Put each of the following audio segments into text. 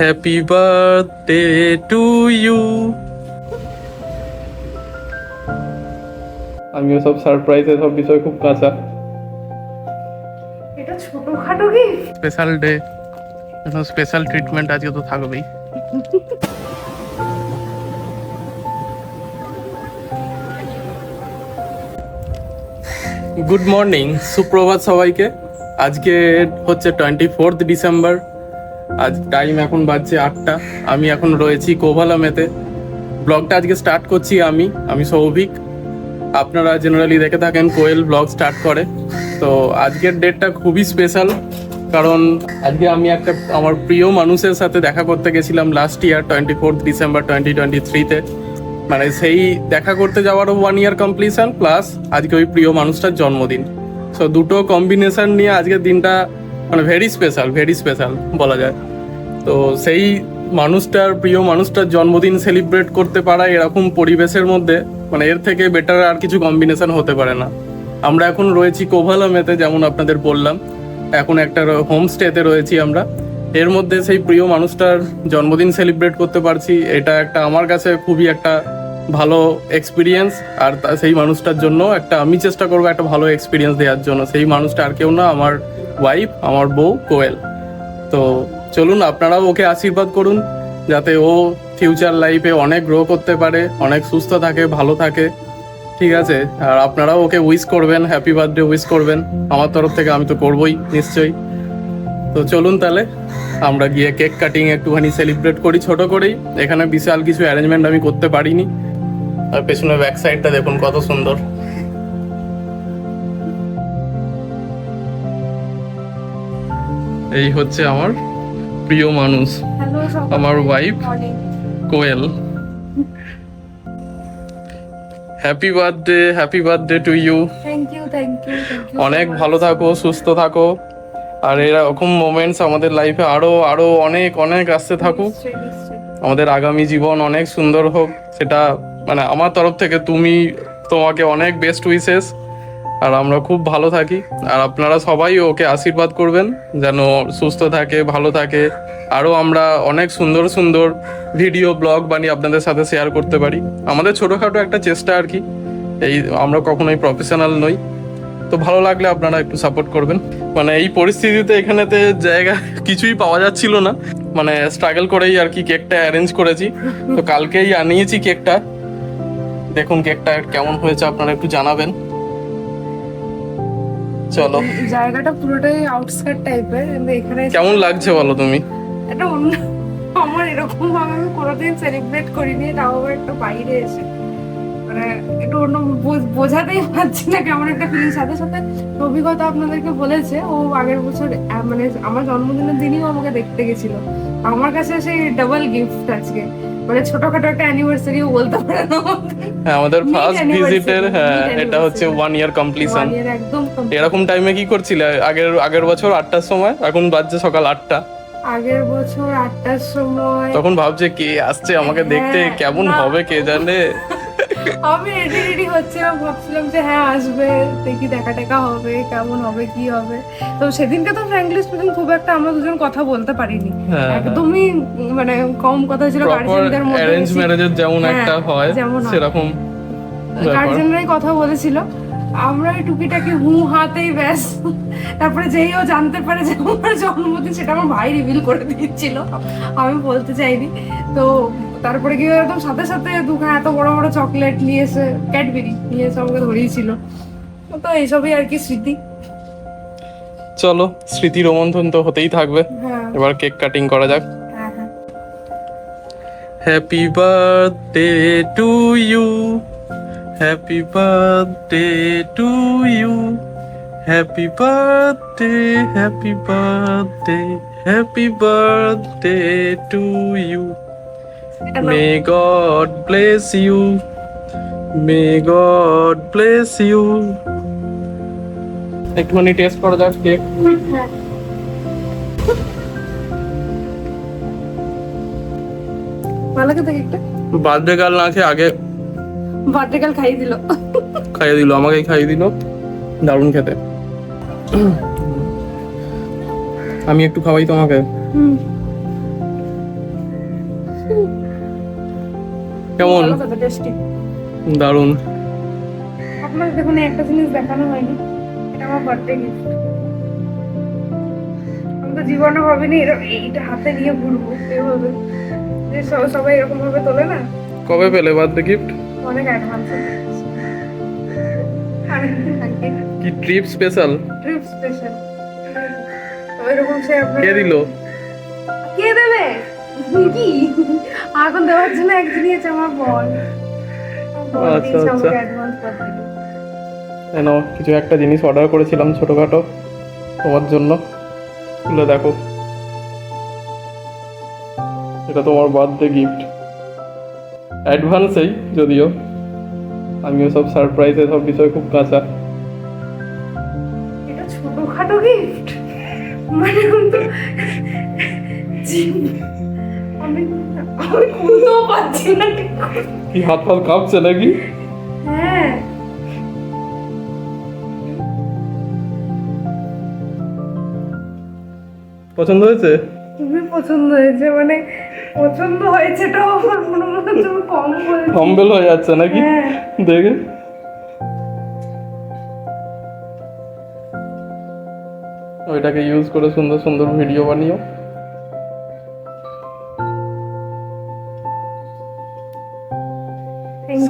Happy birthday to you. আমিও সব সারপ্রাইজে সব বিষয় খুব কাঁচা। এটা ছোটখাটো gift. Special day, special treatment আজকে তো থাকবেই। গুড মর্নিং, সুপ্রভাত সবাইকে। আজকে হচ্ছে 24 ডিসেম্বর। আজ টাইম এখন বাজছে 8টা। আমি এখন রয়েছি কোভালামেতে। ব্লগটা আজকে স্টার্ট করছি আমি সৌভিক। আপনারা জেনারেলি দেখে থাকেন কোয়েল ব্লগ স্টার্ট করে। তো আজকের ডেটটা খুবই স্পেশাল, কারণ আজকে আমি একটা আমার প্রিয় মানুষের সাথে দেখা করতে গেছিলাম লাস্ট ইয়ার 24 ডিসেম্বর 2023-তে। মানে সেই দেখা করতে যাওয়ারও 1 ইয়ার কমপ্লিশন, প্লাস আজকে ওই প্রিয় মানুষটার জন্মদিন। সো দুটো কম্বিনেশন নিয়ে আজকের দিনটা মানে ভেরি স্পেশাল বলা যায়। তো সেই প্রিয় মানুষটার জন্মদিন সেলিব্রেট করতে পারা এরকম পরিবেশের মধ্যে মানে এর থেকে বেটার আর কিছু কম্বিনেশন হতে পারে না। আমরা এখন রয়েছি কোভালামেতে, যেমন আপনাদের বললাম। এখন একটা হোমস্টেতে রয়েছি আমরা। এর মধ্যে সেই প্রিয় মানুষটার জন্মদিন সেলিব্রেট করতে পারছি, এটা একটা আমার কাছে খুবই একটা ভালো এক্সপিরিয়েন্স। আর সেই মানুষটার জন্য আমি চেষ্টা করবো একটা ভালো এক্সপিরিয়েন্স দেওয়ার জন্য। সেই মানুষটা আর কেউ না, আমার ওয়াইফ, আমার বউ কোয়েল। তো চলুন আপনারাও ওকে আশীর্বাদ করুন যাতে ও ফিউচার লাইফে অনেক গ্রো করতে পারে, অনেক সুস্থ থাকে, ভালো থাকে, ঠিক আছে? আর আপনারাও ওকে উইশ করবেন, হ্যাপি বার্থডে উইশ করবেন আমার তরফ থেকে। আমি তো করবোই নিশ্চয়ই। তো চলুন তাহলে আমরা গিয়ে কেক কাটিং একটুখানি সেলিব্রেট করি ছোট করেই। এখানে বিশাল কিছু অ্যারেঞ্জমেন্ট আমি করতে পারিনি। আর পেছনে ব্যাক সাইডটা দেখুন কত সুন্দর। এই হচ্ছে আমার প্রিয় মানুষ, আমার wife Koel. Happy birthday to you. Thank you. অনেক ভালো থাকো, সুস্থ থাকো, আর এরকম মোমেন্টস আমাদের লাইফে আরো আরো অনেক অনেক আসতে থাকুক। আমাদের আগামী জীবন অনেক সুন্দর হোক, সেটা মানে আমার তরফ থেকে তোমাকে অনেক বেস্ট উইশেস। আর আমরা খুব ভালো থাকি, আর আপনারা সবাই ওকে আশীর্বাদ করবেন যেন সুস্থ থাকে, ভালো থাকে। আরও আমরা অনেক সুন্দর সুন্দর ভিডিও ব্লগ বানিয়ে আপনাদের সাথে শেয়ার করতে পারি। আমাদের ছোটোখাটো একটা চেষ্টা আর কি, আমরা কখনোই প্রফেশনাল নই। তো ভালো লাগলে আপনারা একটু সাপোর্ট করবেন। মানে এই পরিস্থিতিতে এখানেতে জায়গা কিছুই পাওয়া যাচ্ছিল না, মানে স্ট্রাগল করেই আর কি কেকটা অ্যারেঞ্জ করেছি। তো কালকেই আনিয়েছি কেকটা। দেখুন কেকটা কেমন হয়েছে আপনারা একটু জানাবেন। চলো, জায়গাটা পুরোটাই আউটস্কার্ট টাইপের, এখানে কেমন লাগছে বলো তুমি? এটা অন্য, আমার এরকম ভাবে আমি কোনোদিন সেলিব্রেট করিনি, তাও আবার একটা বাইরে এসে মানে একটু অন্য বোঝাতেই পারছি না কেমন একটা ফিলিং। সাথে সাথে অভিজ্ঞতা আপনাদেরকে বলেছে, ও আগের বছর মানে আমার জন্মদিনের দিনই ও আমাকে দেখতে গেছিল। আমার কাছে সেই ডাবল গিফট আজকে, মানে ছোটখাটো একটা অ্যানিভার্সারিও বলতে পারে না। হ্যাঁ, আমাদের ফার্স্ট ভিজিটের, হ্যাঁ এটা হচ্ছে 1 ইয়ার কমপ্লিশন। একদম এরকম টাইমে কি করছিলে আগের বছর 8টার সময়? এখন বাজছে সকাল 8টা। আগের বছর 8টার সময় তখন ভাবছে কে আসছে আমাকে দেখতে, কেমন হবে কে জানে। আমি রেডি হচ্ছিলাম, ভাবছিলাম যে হ্যাঁ আসবে, দেখি দেখা টেকা হবে, কেমন হবে কি হবে। তো সেদিনকে তো ফ্র্যাঙ্কলি স্পিকিং খুব একটা আমরা দুজন কথা বলতে পারিনি, একদমই মানে কম কথা ছিল। গার্জিয়ানদের মধ্যে অ্যারেঞ্জ ম্যারেজের যেমন একটা হয় সেরকম গার্জিয়ানরাই কথা বলেছিল, আমরা ওই টুকিটাকি হাতেই ব্যাস। তারপরে যেই ও জানতে পারে যে আমার জন্মদিন, সেটা আমার ভাই রিভিল করে দিচ্ছিল, আমি বলতে চাইনি। তো তারপরে কি একদম সাথে সাথে দুখানা এত বড় বড় চকলেট নিয়ে এসে, ক্যাডবেরি নিয়ে এসে আমাকে ধরিয়েছিল। তো এইসবই আর কি স্মৃতি। চলো, স্মৃতি রোমন্থন তো হতেই থাকবে। এবার কেক কাটিং করা যাক। Happy birthday to you, happy birthday to you, happy birthday, happy birthday, happy birthday to you. May God bless you, may God bless you. একটুখানি টেস্ট করা যাক কেক। ভালো খেতে কেকটা। বার্থডে গার্ল না খেয়ে আগে বার্থডে গার্ল খাইয়ে দিল, আমাকেই খাইয়ে দিল। দারুণ খেতে। আমি একটু খাওয়াই তোমাকে। কেমন? ভালো খেতে, টেস্টি। দারুণ। আপনার দেখুন একটা জিনিস দেখানো হয়নি, এটা আমার বার্থডে গিফট। আমি তো জীবনে ভাবিনি এইটা হাতে নিয়ে ঘুরবো এভাবে, যে সবাই এরকম ভাবে তোলে না। কবে পেলে বার্থডে গিফট? অনেক অ্যাডভান্স কি ট্রিপ স্পেশাল? Trip special. এরকম সে আপনার কে দিল? কে দেবে কি এখন দেওয়ার জন্য একদিন নিয়েছে আমার বল। আচ্ছা, আচ্ছা। অ্যাডভান্স করতে কেন কিছু একটা জিনিস অর্ডার করেছিলাম ছোটখাটো তোমার জন্য, খুলে দেখো, এটা তোমার বার্থডে গিফট। অ্যাডভান্সেই যদিও, আমিও সব সারপ্রাইজে সব বিষয় খুব কাঁচা। এটা ছোটখাটো গিফট মানে আমি আমি খুলতেও পারছি না ঠিক করে। কি হাত ফাত কাঁপছে নাকি? হ্যাঁ পছন্দ হয়েছে? খুবই পছন্দ হয়েছে, মানে পছন্দ হয়েছেটাও আমার মনে হচ্ছে আমি কম বলেছি। হাম্বেল হয়ে যাচ্ছে নাকি হ্যাঁ। দেখে? ওইটাকে ইউজ করে সুন্দর সুন্দর ভিডিও বানিও।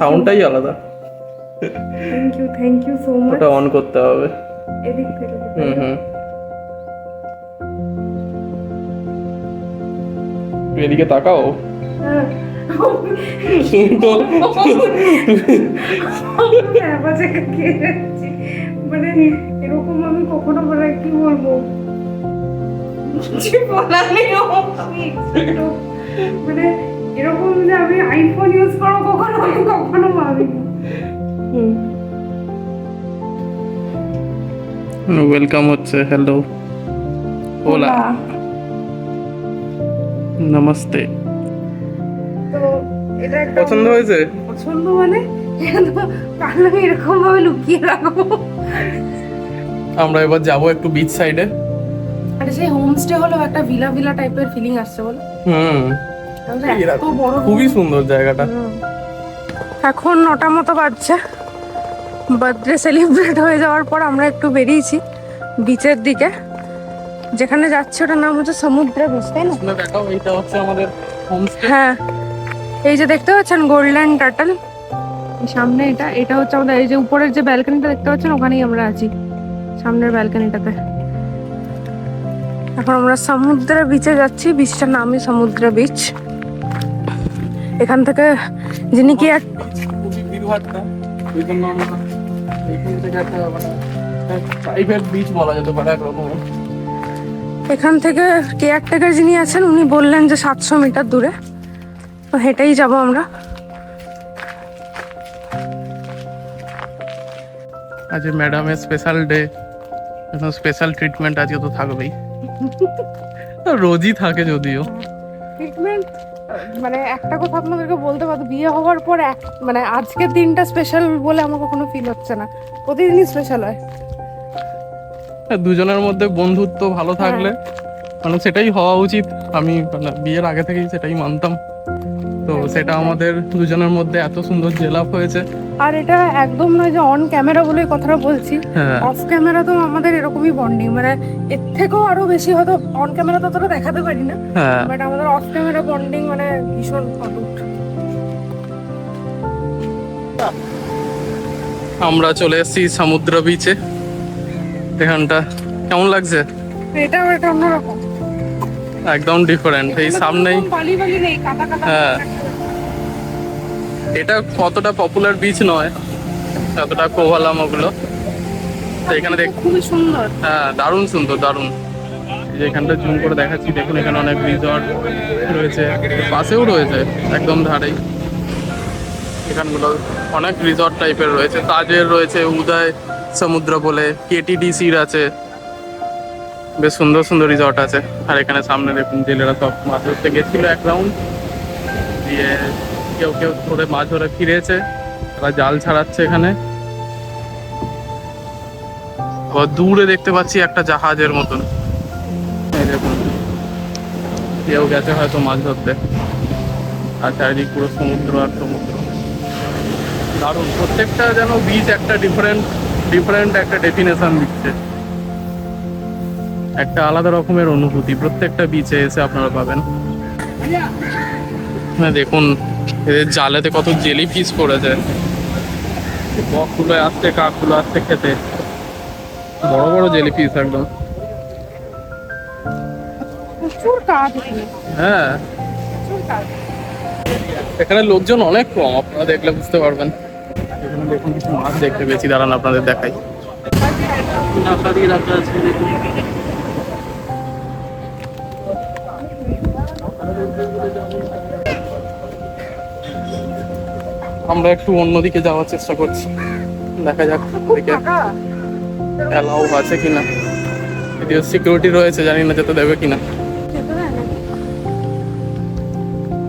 সাউন্ডটাই আলাদা। Thank you so much. ওটা অন করতে হবে। এদিক থেকে হুম হুম। তুই এদিকে তাকাও। হ্যাঁ। তুমি তো আওয়াজে খেয়ে যাচ্ছি। মানে এরকম আমি কখনো মানে কি বলবো, কিছু বলার নেই। মানে এরকম যে আমি আইফোন ইউজ করবো কখনো ভাবিনি। ওয়েলকাম হচ্ছে, হ্যালো, ওলা, নমস্তে। তো এটা একটা পছন্দ হয়েছে? পছন্দ মানে কাল আমি এরকম ভাবে লুকিয়ে রাখবো। আমরা এবার যাব একটু বিচ সাইডে। আরে সেই হোমস্টে হলো একটা ভিলা ভিলা টাইপের ফিলিং আসছে বলো। হুম, এত বড় খুবই সুন্দর জায়গাটা। এখন 9টা মতো বাজছে। বার্থডে সেলিব্রেট হয়ে যাওয়ার পর আমরা একটু বেরিয়েছি বিচের দিকে। যেখানে যাচ্ছি ওটার নাম হচ্ছে সমুদ্র বিচ, তাই না? শুনে দেখাও, এইটা হচ্ছে আমাদের হোমস্টে। হ্যাঁ, এই যে দেখতে পাচ্ছেন গোল্ডেন টার্টল সামনে, এটা হচ্ছে আমাদের এই যে উপরের যে ব্যালকনিটা দেখতে পাচ্ছেন, ওখানেই আমরা আছি, সামনের ব্যালকনিটাতে। এখন আমরা সমুদ্র বিচে যাচ্ছি, বিচটার নামই সমুদ্র বিচ। এখান থেকে যিনি কি এক খুবই ভিড়ভাট্টা, ওই জন্য আমরা এইখান থেকে একটা প্রাইভেট বিচ বলা যেতে পারে একরকমের। এখান থেকে কেয়ারটেকার যিনি আছেন উনি বললেন যে 700 মিটার দূরে, তো হেঁটেই যাব আমরা। আজ ম্যাডামের স্পেশাল ডে, স্পেশাল ট্রিটমেন্ট আজকে তো থাকবেই। রোজই থাকে যদিও। ট্রিটমেন্ট মানে একটা কথা আপনাদেরকে বলতে পারবো, বিয়ে হওয়ার পর মানে আজকের দিনটা স্পেশাল বলে আমার কখনো ফিল হচ্ছে না, প্রতিদিনই স্পেশাল হয়। দুজনের মধ্যে বন্ধুত্ব ভালো থাকলে মানে সেটাই হওয়া উচিত। আমি মানে বিয়ের আগে থেকেই সেটাই মানতাম। তো সেটা আমাদের দুজনের মধ্যে এত সুন্দর জেলাপ হয়েছে। আর এটা একদম নয় যে অন ক্যামেরা বলে কথাটা বলছি, হ্যাঁ, অফ ক্যামেরা তো আমাদের এরকমই বন্ডিং, মানে এর থেকেও আরো বেশি হয়তো অন ক্যামেরা ততটা দেখাতে পারি না, হ্যাঁ। বাট আমাদের অফ ক্যামেরা বন্ডিং মানে ভীষণ অটুট। আমরা চলে এসেছি সমুদ্র বিচে। এখানটা কেমন লাগছে? এটা অন্যরকম, একদম ডিফারেন্ট। এই সামনেই বালি বালি নেই, কাটা কাটা। হ্যাঁ, এটা কতটা পপুলার বিচ নয়, যতটা কোভালাম ওগুলো। তো এখানে দেখ, খুবই সুন্দর। হ্যাঁ দারুণ সুন্দর, দারুণ। এই যে এখানটা জুম করে দেখাচ্ছি, দেখুন এখানে অনেক রিসর্ট রয়েছে, পাশেও রয়েছে একদম ধারেই। এখানগুলো অনেক রিসর্ট টাইপের রয়েছে, তাজের রয়েছে, উদয় সমুদ্র বলে, কেটিডিসির আছে, বেশ সুন্দর সুন্দর রিসর্ট আছে। আর এখানে সামনে দেখুন জেলেরা সব মাছ ধরতে গেছিল এক রাউন্ড দিয়ে, কেউ কেউ ধরে মাছ ধরে ফিরেছে, তারা জাল ছাড়াচ্ছে এখানে। আবার দূরে দেখতে পাচ্ছি একটা জাহাজের মতন, এই দেখুন কেউ গেছে হয়তো মাছ ধরতে। আর চারিদিক পুরো সমুদ্র আর সমুদ্র। দারুণ, প্রত্যেকটা যেন বিচ একটা ডিফারেন্ট একটা ডেফিনেশন দিচ্ছে, একটা আলাদা রকমের অনুভূতি প্রত্যেকটা বিচে এসে আপনারা পাবেন। হ্যাঁ দেখুন, এদের জালেতে কত জেলি ফিশ পড়েছে, বকগুলো আসছে, কাকগুলো আসছে খেতে, বড় বড় জেলি ফিশ একদম। প্রচুর কাজ এখানে, হ্যাঁ, প্রচুর কাজ। এখানে লোকজন অনেক কম, আপনারা দেখলে বুঝতে পারবেন। এখানে দেখুন কিছু মাছ দেখতে পেয়েছি, দাঁড়ান আপনাদের দেখাই। আমরা একটু অন্যদিকে যাওয়ার চেষ্টা করছি, দেখা যাক দেখে ফাঁকা। অ্যালাউ আছে কিনা। যদিও সিকিউরিটি রয়েছে, জানি না যেতে দেবে কিনা, যেতে দেয় না।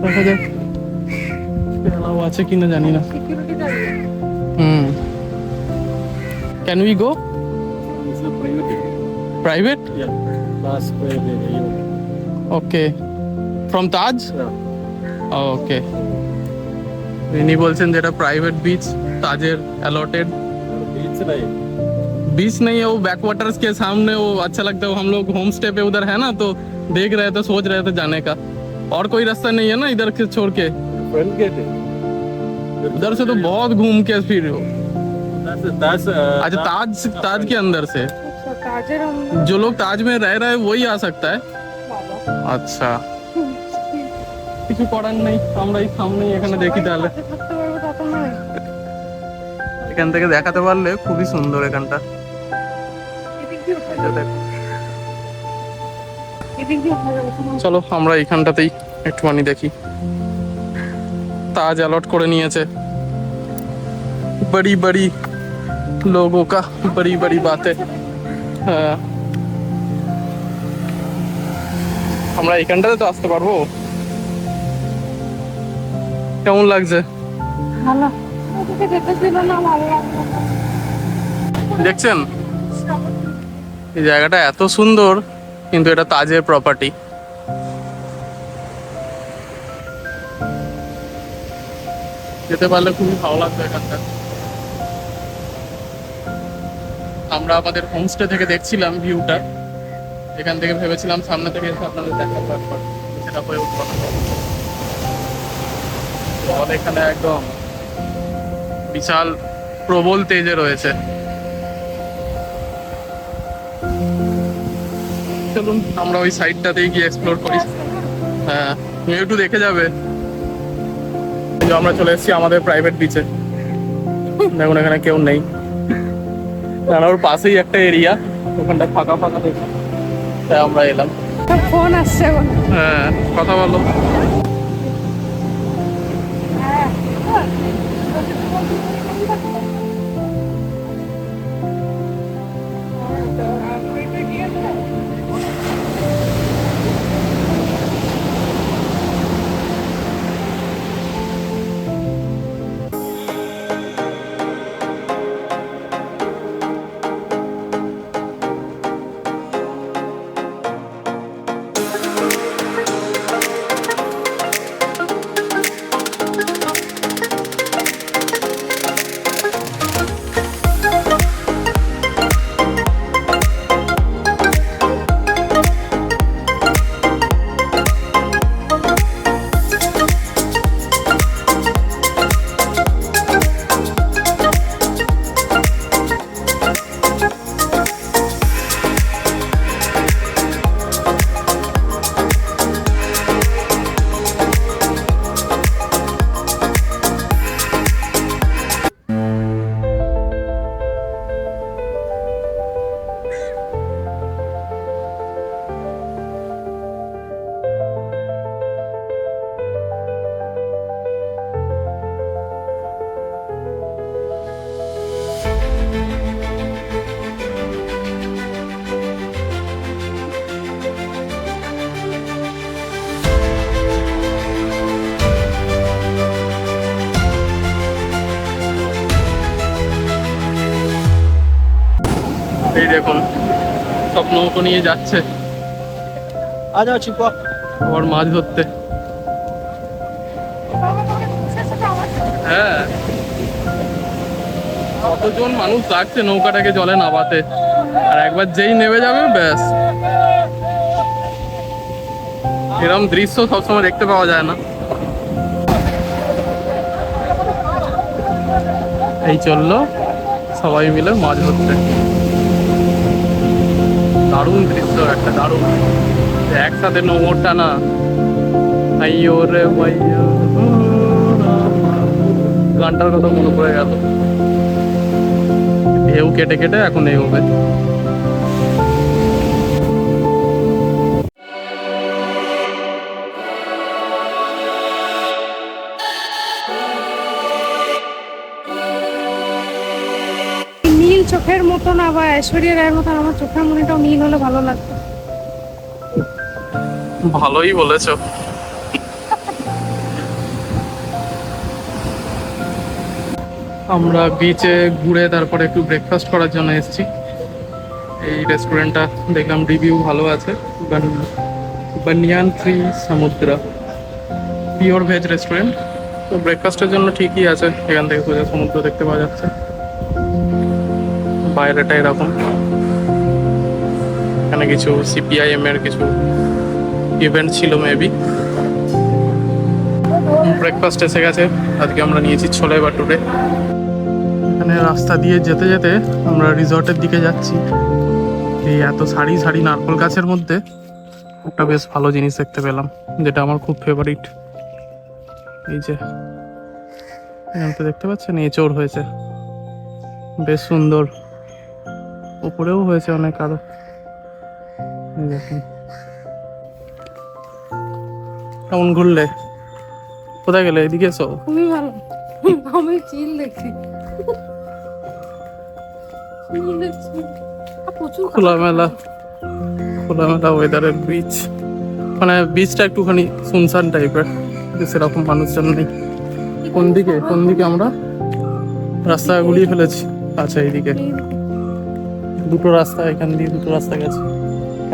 দেখা যাক অ্যালাউ আছে কিনা, জানি না। সিকিউরিটি যাবে। Can we go It's a private. Private? Yeah. Last private. Okay, from Taj? Yeah. ওকে, ইনি বলছেন যেটা প্রাইভেট বিচ, ताजेर अलॉटेड Beach नहीं. बीच नहीं है, वो बैकवाटर्स के सामने, वो अच्छा लगता है। वो हम लोग होम स्टे पे उधर है ना, तो देख रहे थे, सोच रहे थे जाने का। और कोई रास्ता नहीं है ना इधर के छोड़ के? Front gate है. उधर से तो बहुत घूम के फिर हो। That's अच्छा, ताज ताज के अंदर से আচ্ছা, কাজের আমরা जो लोग ताज में रह रहे हैं वही आ सकता है। বাবা। আচ্ছা, কিছু করার নেই, আমরা এই সামনেই এখানে দেখি তাহলে। কাজে থাকতে পারবো তা তো নয়। এখান থেকে দেখাতে পারলে খুবই সুন্দর এখানটা। এদিক দিয়ে উঠা এই যে যাবে। দেখো। এদিক দিয়ে উঠা যাবে, কোনো চলো আমরা এইখানটাতেই একটুখানি দেখি। ताज अलॉट করে নিয়েছে, बड़ी बड़ी लोगों का बड़ी बड़ी बातें। হ্যাঁ, আমরা এইখানটাতে তো আসতে পারবো। কেমন লাগছে ভালো। ওদিকে যেতে ছিল না, ভালো লাগলো না। দেখছেন? এই জায়গাটা এত সুন্দর, কিন্তু এটা তাজের প্রপার্টি। যেতে পারলে খুবই ভালো লাগবে এখানটা। আমরা আমাদের হোমস্টে থেকে দেখছিলাম ভিউটা, এখান থেকে ভেবেছিলাম সামনে থেকে এসে আপনাদের দেখাবো একবার, সেটা হয়ে উঠলো না। জল এখানে একদম বিশাল প্রবল তেজে রয়েছে। চলুন আমরা ওই সাইডটাতেই গিয়ে এক্সপ্লোর করি। হ্যাঁ, তুমি একটু দেখে যাবে। এই যে আমরা চলে এসেছি আমাদের প্রাইভেট বিচে। দেখুন এখানে কেউ নেই, কারণ ওর পাশেই একটা এরিয়া, ওখানটা ফাঁকা ফাঁকা দেখি, তাই আমরা এলাম। ফোন আসছে এখন। হ্যাঁ, কথা বলো। হ্যাঁ। এই দেখুন সব নৌকো নিয়ে যাচ্ছে आ जाओ चिपको. আবার মাছ ধরতে। হ্যাঁ, কতজন মানুষ লাগছে নৌকাটাকে জলে নামাতে, আর একবার যেই নেমে যাবে ব্যাস। এরকম দৃশ্য সবসময় দেখতে পাওয়া যায় না। এই চললো সবাই মিলে মাছ ধরতে। দারুণ দৃশ্য একটা, দারুণ। একসাথে নোঙর টানা, আইয়ো রে মাইয়ো, গানটার কথা মনে পড়ে গেল। ঢেউ কেটে কেটে এখন এগোবে। নীল চোখের মতন আবার ঐশ্বরিয়া রায়ের মতন আমার চোখের মনিটাও নীল হলে ভালো লাগতো। ভালোই বলেছো। আমরা বিচে ঘুরে তারপরে একটু ব্রেকফাস্ট করার জন্য এসেছি। এই রেস্টুরেন্টটা দেখলাম রিভিউ ভালো আছে, banyan tree Samudra, pure veg restaurant. তো ব্রেকফাস্টের জন্য ঠিকই আছে, এখান থেকে সোজা সমুদ্র দেখতে পাওয়া যাচ্ছে। বাইরেটা এরকম, এখানে কিছু সিপিআইএম এর কিছু ইভেন্ট ছিল মেবি। ব্রেকফাস্ট এসে গেছে, আজকে আমরা নিয়েছি ছোলে বাটুরে। এখানে রাস্তা দিয়ে যেতে যেতে আমরা রিসর্টের দিকে যাচ্ছি। এই এত সারি সারি নারকেল গাছের মধ্যে একটা বেশ ভালো জিনিস দেখতে পেলাম, যেটা আমার খুব ফেভারিট। এই যে এখান থেকে দেখতে পাচ্ছেন এঁচোড় হয়েছে, বেশ সুন্দর। উপরেও হয়েছে অনেক আরো। এই দেখুন কেমন ঘুরলে, কোথায় গেলে? এদিকে এসো। খুবই ভালো। আমি চিল দেখছি। প্রচুর খোলামেলা খোলামেলা ওয়েদারের বিচ, মানে বিচটা একটুখানি শুনশান টাইপের, সেরকম মানুষজন নেই। কোন দিকে আমরা রাস্তা গুলিয়ে ফেলেছি? আচ্ছা এইদিকে দুটো রাস্তা, এখান দিয়ে দুটো রাস্তা গেছে,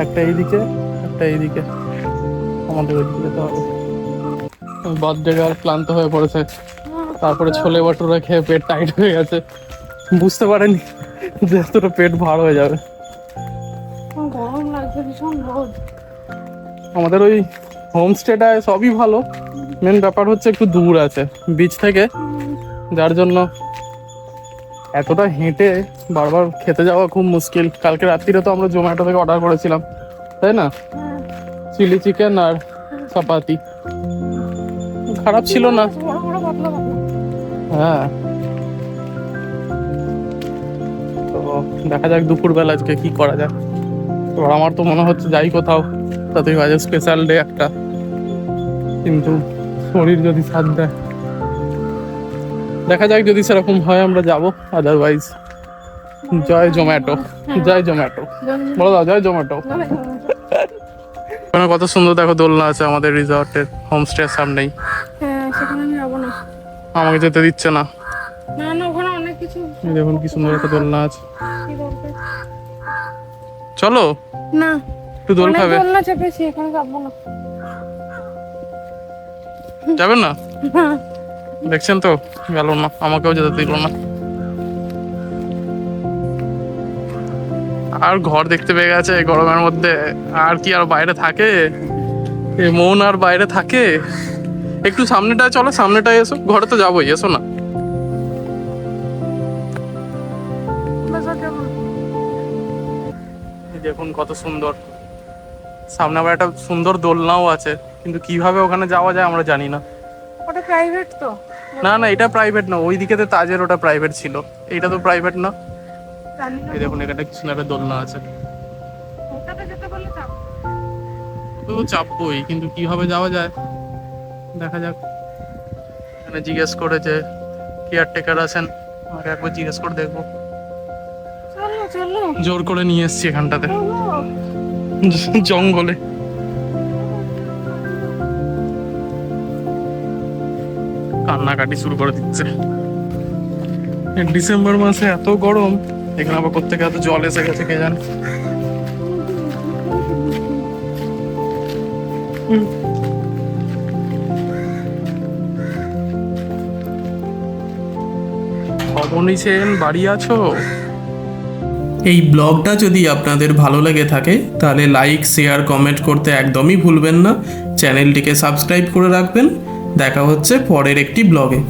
একটা এইদিকে একটা এইদিকে। আমাদের ওইদিকে যেতে হবে। বার্থডে গার্ল ক্লান্ত হয়ে পড়েছে, তারপরে ছোলে বাটুরা খেয়ে পেট টাইট হয়ে গেছে, বুঝতে পারেনি যে এতটা পেট ভার হয়ে যাবে। গরম লাগছে, ভীষণ রোদ। আমাদের ওই হোমস্টেটায় সবই ভালো, মেন ব্যাপার হচ্ছে একটু দূর আছে বিচ থেকে, যার জন্য এতটা হেঁটে বারবার খেতে যাওয়া খুব মুশকিল। কালকে রাত্রিরে তো আমরা জোম্যাটো থেকে অর্ডার করেছিলাম, তাই না? চিলি চিকেন আর চাপাতি, খারাপ ছিল না। বড় বড় পাতলা পাতলা। হ্যাঁ, তো দেখা যাক দুপুরবেলা আজকে কি করা যায়। এবার আমার তো মনে হচ্ছে যাই কোথাও, তাতে আজ স্পেশাল ডে একটা, কিন্তু শরীর যদি সাথ দেয় দেখা যাক, যদি সেরকম হয় আমরা যাব, আদারওয়াইজ জয় জোম্যাটো, জয় জোম্যাটো বলো দাও, জয় জোম্যাটো। ওখানে কত সুন্দর দেখো দোলনা আছে আমাদের রিসর্টের হোমস্টের সামনেই। হ্যাঁ, সেখানে আমি যাবো না। আমাকে যেতে দিচ্ছে না। না না, ওখানে অনেক কিছু। এই দেখুন কি সুন্দর একটা দোলনা আছে। কি দরকার? চলো না, একটু দোল অনেক খাবে। দোলনা চেপেছি, এখানে যাবো না। যাবেন না? হ্যাঁ। দেখছেন তো, গেল না, আমাকেও যেতে দিল না। আর ঘর দেখতে পেয়ে গেছে গরমের মধ্যে, আর কি আর বাইরে থাকে? এ মন আর বাইরে থাকে? একটু সামনেটায় চলো, সামনেটায় এসো, ঘরে তো যাবোই, এসো না। এই দেখুন কত সুন্দর, সামনে আবার একটা সুন্দর দোলনাও আছে, কিন্তু কিভাবে ওখানে যাওয়া যায় আমরা জানি না। ওটা প্রাইভেট তো। না না, এটা প্রাইভেট না, ওই দিকে তাজের ওটা প্রাইভেট ছিল, এইটা তো প্রাইভেট না। জানি না। এই দেখুন এখানে কিছু একটা দোলনা আছে, ওটাতে যেতে বললে যাবো। তো চাপবই, কিন্তু কিভাবে যাওয়া যায় দেখা যাক। এখানে জিজ্ঞেস করে যে কেয়ারটেকার আছেন, আমাকে একবার জিজ্ঞেস করে দেখবো। চলো চলো জোর করে নিয়ে এসছি এখানটাতে চলো। জঙ্গলে। কান্নাকাটি শুরু করে দিচ্ছে। ডিসেম্বর মাসে এত গরম, এখানে আবার কোত্থেকে এত জল এসে গেছে কে জানে। অবনী সেন বাড়ি আছো? এই ব্লগটা যদি আপনাদের ভালো লেগে থাকে তাহলে লাইক শেয়ার কমেন্ট করতে একদমই ভুলবেন না। চ্যানেলটিকে সাবস্ক্রাইব করে রাখবেন। দেখা হচ্ছে পরের একটি ব্লগে।